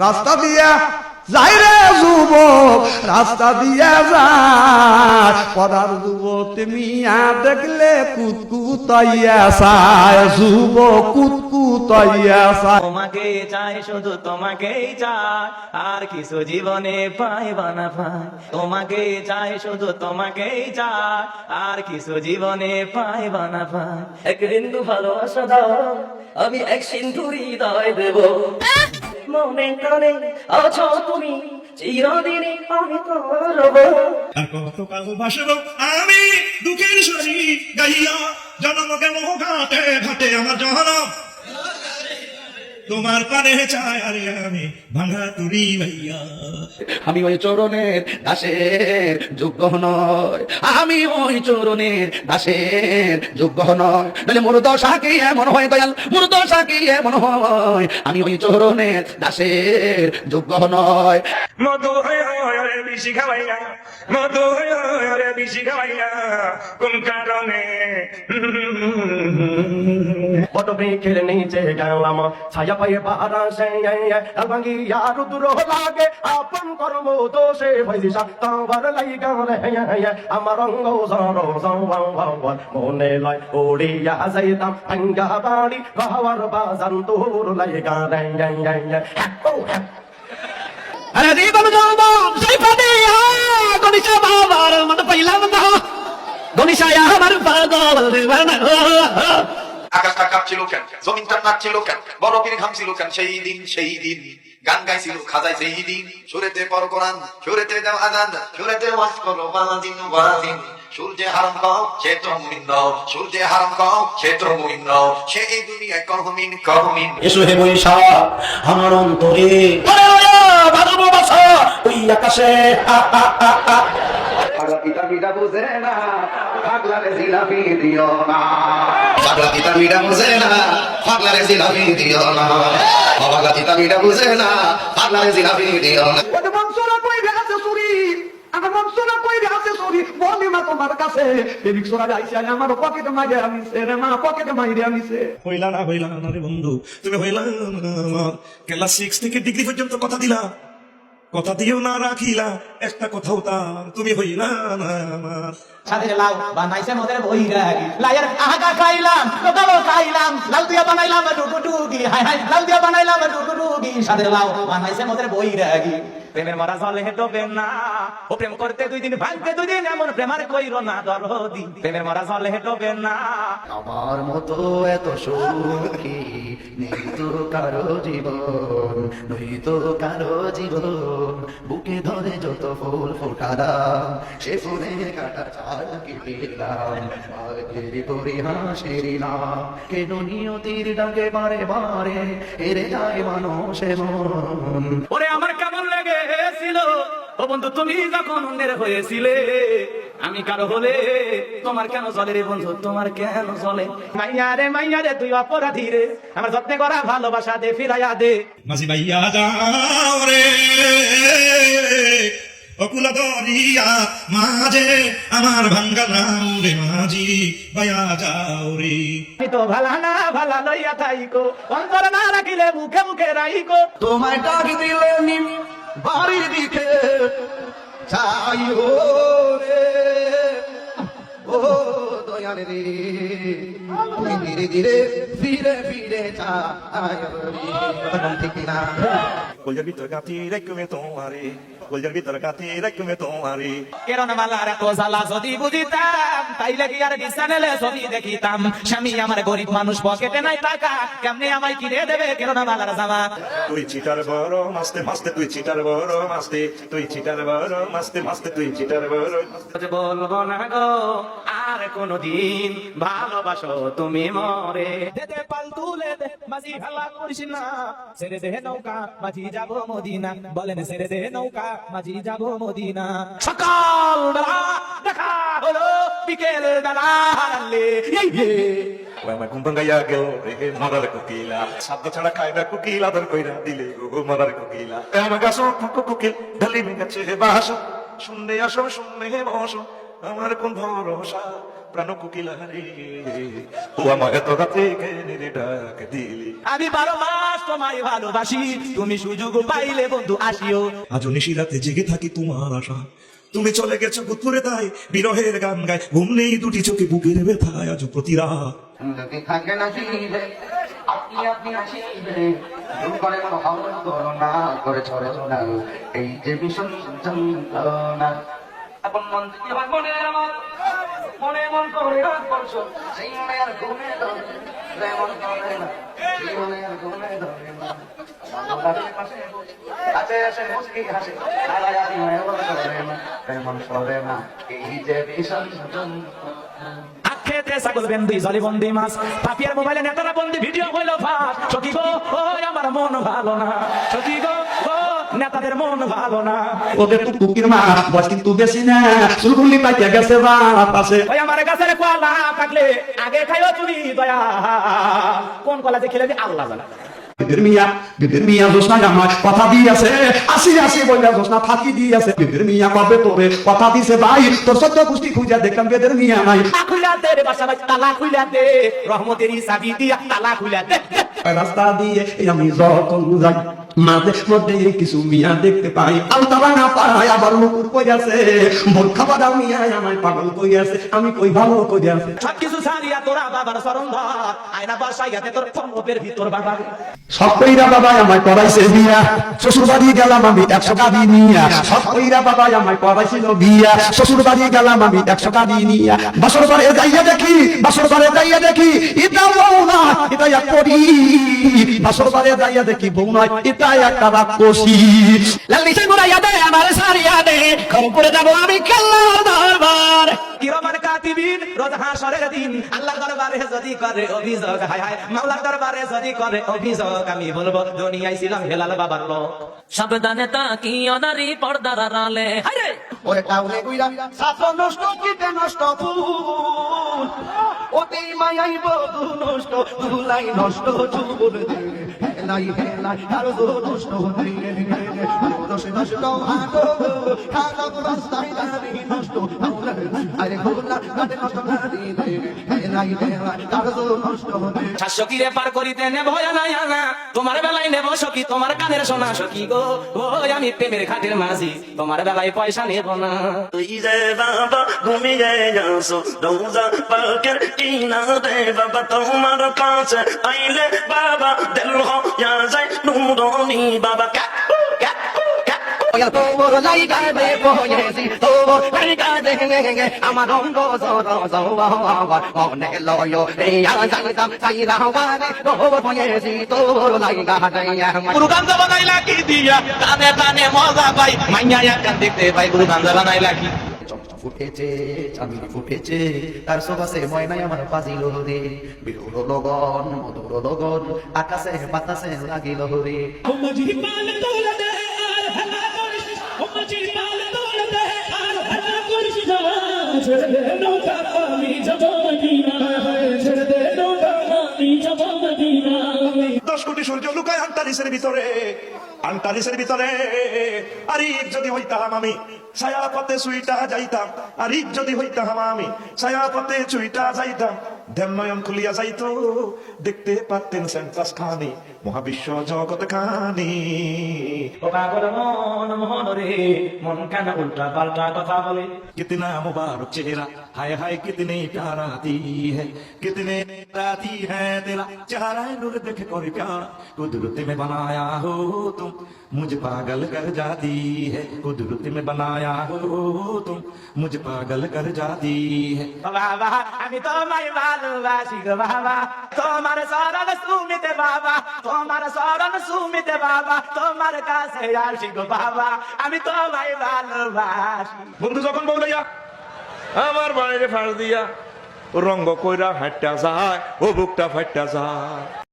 রাস্তা দিয়া যাই রে যুবক, রাস্তা দিয়া যায় পদার যুবক মিয়া দেখলে কুতকুতাইয়া চায়, যুবক কুতকুতাইয়া চায়। তোমাকে চাই শুধু তোমাকেই চাই, আর কিছু জীবনে পাইবা না পাই। তোমাকে চাই শুধু তোমাকেই চাই, আর কিছু জীবনে পাইবা না পাই। এক বিন্দু ভালোবাসা দাও, আমি এক সিন্ধু হৃদয় দেব। মনে কানে আছো তুমি, চিরদিনই আমি তোমার রব। আর কতকাল বাসব আমি দুঃখের শরী গাইয়া, জনম কেন ঘাটে ঘাটে আমার জনম তোমার পানে চাই, আরে আমি ভাঙা তুড়ি ভাইয়া। আমি ওই চরণের দাসের যোগ্য নয়, আমি ওই চরণের দাসের যোগ্য নয়। নাহলে মোর দশা কি এমন হয় দয়াল, মোর দশা কি এমন হয়, আমি ওই চরণের দাসের যোগ্য নয়। মধু হয়ে বেশি খাওয়াইয়া, মধু হয়ে বেশি খাওয়াইয়া, কোন কারণে বটবৃক্ষের নিচে গেলাম ছায়া পায়ে বারাসে, ভাঙ্গিয়া রুদ্র লাগে আপন কর্ম দোষে ভাইসা তোমার লাইগা রে, আমার অঙ্গ মনে লয় উড়িয়া যাইতাম ভাঙ্গা বাড়ি বাবার বাজান তোর লাইগা রে। আরে জীবন যৌবন সেই পদে গণিসা বাবার মত পাইলাম না, গণিসায় আমার পাগল দিবানা। আকাশটা কাঁপছিল কেন, জমিনটা নাচছিল কেন, বরফের ঘামছিল কেন, সেই দিন সেই দিন গান গাইছিল খাজাই সেই দিন। সুরেতে পর কোরআন, সুরেতে দাও আজান, সুরেতে ওয়াজ করো বালাদিন বালাদিন। সূর্যে হারাম কও সে তো মুমিন নও, সূর্যে হারাম কও সে তো মুমিন নও, সে এই দুনিয়ায় কহমিন কহমিন। এসো হে বৈশাখ আমার অন্তরে, বাজাবো বাসা ওই আকাশে। পাগলা পিতা পিতা বুঝে না, পাগলারে জিলাপি দিও না। পাগলা পিতা পিতা বুঝে না, পাগলারে জিলাপি দিও না। পাগলা পিতা পিতা বুঝে না, পাগলারে জিলাপি দিও না। ওদের বংশরা কই গেছে চুরি, আমার বংশরা কই গেছে চুরি, বলি মা তোমার কাছে প্রেমিক সোরা যাইছে আমার পকেটে মাইরে আমিছে রে মা, পকেটে মাইরে আমিছে। হইলা না রে বন্ধু, তুমি হইলা না আমার। ক্লাস 6 থেকে ডিগ্রি পর্যন্ত কথা দিলা, কথা দিও না রাখিলা একটা কথাও তার, তুমি হইলা না আমার। সাদের লাউ বানাইছে মদের বৈরাগী, লাইয়ের আহাকা খাইলাম লোকালো খাইলাম, লাউ দিয়া বানাইলাম টুকুটুকি, হাই হাই লাউ দিয়া বানাইলাম টুকুটুকি। সাদের লাউ বানাইছে মদের বৈরাগী, প্রেমের মরা জলে ডোবে না, ও প্রেম করতে 2 দিন ভাঙতে 2 দিন, এমন প্রেমার কইরো না দরদি, প্রেমের মরা জলে ডোবে না। আমার মতো এত সুখী নেই তো কারো জীবন, নই তো কারো জীবন। বুকে ধরে যত ফুল ফোটালাম, সে ফুলে কাটা চাল কেটেলাম, ভাগ্যের পরিহাসের নাম কেন নিয়তির ডাকে বারে বারে হেরে যায় মানুষে মন। ওরে আমার কেমন লেগেছিল ও বন্ধু তুমি যখন অন্যের হয়েছিলে, আমি কারো হলে তোমার কেন চলে রে বন্ধু, তোমার কেন চলে? মাইয়া রে তুই অপরাধী রে, আমার যত্নে করা ভালোবাসা দে ফিরাইয়া দে। মাঝি ভাইয়া যাও রে অকুল দরিয়া মাঝে আমার ভাঙ্গা নাও রে, মাঝি ভাইয়া যাও রে। আমি তো ভালা না ভালা লইয়া থাইকো, অন্তর না রাখিলে মুখে মুখে রাইকো। তোমায় ডাক দিলে নিম বাড়ির দিকে চাই ও রে, ও দয়াল রে, তুমি ধীরে ধীরে ফিরে ফিরে চাই রে। ঠিক না কলজার ভিতর গাঁথি রাখবে তোমারে, কলজার ভিতর গাঁথি রাখবে তোমারে। কেরণ মালার কোজালা যদি বুঝিতাম, তাইলে কি আর বিছানেলে ছবি দেখিতাম। স্বামী আমার গরিব মানুষ, পকেটে নাই টাকা, কেমনে আমায় কিনে দেবে কেরণ মালার জামা? তুই চিটার বড় মাস্তে মাস্তে, তুই চিটার বড় মাস্তে, তুই চিটার বড় মাস্তে মাস্তে, তুই চিটার বড়। বলবো না গো আর কোনদিন ভালোবাসো তুমি মরে, দে পাল তুলে দে মাঝি খেলা করিস না, ছেড়ে দে নৌকা মাঝি যাবো মদিনা, বলেন ছেড়ে দে নৌকা মাঝি যাবো মদিনা। সকাল বেলা দেখা হলো, বিকেল বেলা হারালে আমার ঘুম ভাঙ্গাইয়া গেল রে মারার কোকিলা, শব্দ ছাড়া খায় না কোকিল, আদর কইরা দিলে গো মারার কোকিলা। আমার গাছ কোকিল ঢালি গেছে বাসো, শুনলে আসো শুনলে বসো, আমার কোন ভরসা প্রাণ কোকিলা রে ও আমার এত রাতে কেন রে ডাক দিলি। আমি 12 মাস তোমায় ভালোবাসি, তুমি সুযোগ পাইলে বন্ধু আসিও। আজ নিশি রাতে জেগে থাকি তোমার আশা, তুমি চলে গেছো ভূতপুরে তাই বিরহের গান গায়, ঘুম নেই দুটি চোখে বুকের ব্যথায় আজ প্রতি রাত। যদি থাকে না ফিরে আপনি আপনি আসিবে দূর করে মন হরণ করো না করে ছড়ে না এই যে ভীষণ যন্ত্রণা আপন মন থেকে আমার মনে আমার মনে মন করে রাত বর্ষ সেই মনে আর ঘুমে ধরে মন করে না সেই মনে আর ঘুমে ধরে না কাছে এসে মুসকি হাসে আলাদা মনে করে না মন করে না এই যে ভীষণ যন্ত্রণা। আখেতে ছাগল বন্দি জলি বন্দি মাছ, পাপিয়ার মোবাইলে নেতারা বন্দি ভিডিও হইলো ফাঁস। সখী গো ওই আমার মন ভালো না, সখী গো ও নেতাদের মন ভালো না। ওদের তো কুকির মা বয়স কিন্তু বেশি না, চুলগুলি পাইতে গেছে রাত আছে। ওই আমার গাছের কলা পাকলে আগে খাইও তুমি দয়া, কোন কলা যে খেলে দি আল্লাহ জানে। বিদের মিয়া জোসনা আমার কথা দিয়েছে, আসি আসি বইলা জোসনা ফাঁকি দিয়েছে। বিদের মিয়া কবে তোরে কথা দিছে ভাই, তোর সত্য গোষ্ঠী খুঁজা দেখলাম বেদের মিয়া নাই। খুইলা দে রে বাসা ভাই, তালা খুইলা দে, রহমতের চাবি দিয়া তালা খুইলা দে। রাস্তা দিয়ে আমি যখন যাই মাঝে মধ্যে কিছু মিয়া দেখতে পাই, আলতারা না পাই আবার মুকুর কইয়াছে, বোরখা বাদা মিয়া আমায় পাগল কইয়াছে, আমি কই ভালো কইয়াছে। সবকিছু ছাড়িয়া তোরা বাবার চরণ ধর, আয়না বসাইয়াতে তোর পঙ্গপের ভিতর বাবা। সব কইরা বাবা আমায় করাইছে বিয়া, শ্বশুর বাড়ি গেলাম আমি 100 গাড়ি নিয়া। সব কইরা বাবা আমায় করাইছিল বিয়া, শ্বশুর বাড়ি গেলাম আমি 100 গাড়ি নিয়া। বাসর বাড়ি যাইয়া দেখি, বাসর বাড়ি যাইয়া দেখি এটা বউ না এটা এক করি, বাসর বাড়ি যাইয়া দেখি বউ নয় এটা একটা রাক্ষসী। লাল্লি সে মুরাইয়া দে আমার সারিয়া দে, খরপুরে যাব আমি আল্লাহর দরবার। কিরমান কাতিবিন রোজ হাসরের দিন, আল্লাহর দরবারে যদি করে অভিযোগ, হায় হায় মাওলার দরবারে যদি করে অভিযোগ, আমি বলবো দুনিয়ায় ছিলাম হেলাল বাবার লোক। সাবধানে তাকিও নারী পর্দার আড়ালে, হায় রে ওরে টাউনে গুইরা ছাত্র নষ্ট কিতে নষ্ট ফুল ওতেই মায়াই বধু নষ্ট দুলাই নষ্ট চুল হেলাই হেলাই আরো নষ্ট দোষে নষ্ট হাটো খাটো রাস্তায় গাড়ি নষ্ট আরে ভুলা গাড়ি নষ্ট গাড়ি হেলাই হেলাই আরো নষ্ট শাসকিরে পার করিতে নে ভয় নাই আনা, তোমার বেলায় নেব সখী তোমার কানের সোনা। সখী গো ওই আমি প্রেমের ঘাটের মাঝি, তোমার বেলায় পয়সা নেব না। তুই যে বাবা ঘুমিয়ে যাসো রোজা পাকের কিনারে বাবা, তোমার কাছে আইলে বাবা দিল হইয়া যায় নুরনি বাবা। তোর লাইগা দে বয়েছি তোর লাইগা দে আমার অঙ্গ জর মনে লয় এই জানতাম সাইরা বারে তোর বয়েছি তোর লাইগা দে গুরু গাঞ্জা বানাইলা কি দিয়া, কানে কানে মজা পাই, মাইয়া একটা দেখতে পাই, গুরু গাঞ্জা বানাইলা কি। ফুটেছে চাঁদি ফুটেছে তার সবাসে ময়নাই আমার পাজিল রে বিরুর লগন মধুর লগন আকাশে বাতাসে লাগিল রে দশ কোটি সূর্য লুকায় আন্টারিসের ভিতরে, আন্টারিসের ভিতরে। আরিফ যদি হইতাম আমি ছায়া পথে সুইটা যাইতাম, আরিফ যদি হইতাম আমি ছায়া পথে চুইটা যাইতাম, ধ্যান নয়ন খুলিয়া যাইতো দেখতে পারতেন সেন্টাস খানি মহাবিশ্ব জগৎ খানি। পাগল মন মোহন রে, মন কেন উল্টা পাল্টা কথা বলে। कितना मुबारक चेहरा हाय हाय कितने प्यारा दी है, कितने राती है तेरा चेहरा नूर देख कर प्यारा, कुदरत में बनाया हो तुम मुझे पागल कर जाती है, कुदरत में बनाया हो तुम मुझे पागल कर जाती है। বাবা আমি তোমায় ভালোবাসি গো বাবা, তোমার শরণ সুমিতে বাবা, তোমার শরণ সুমিতে বাবা, তোমার কাছে আসি গো বাবা, আমি তোমায় ভালোবাসি। বন্ধু যখন বউলাইয়া আমার বাড়িতে ফাঁস দিয়া রঙ্গ কইরা হাঁটটা যায় ও বুকটা ফাটটা যায়।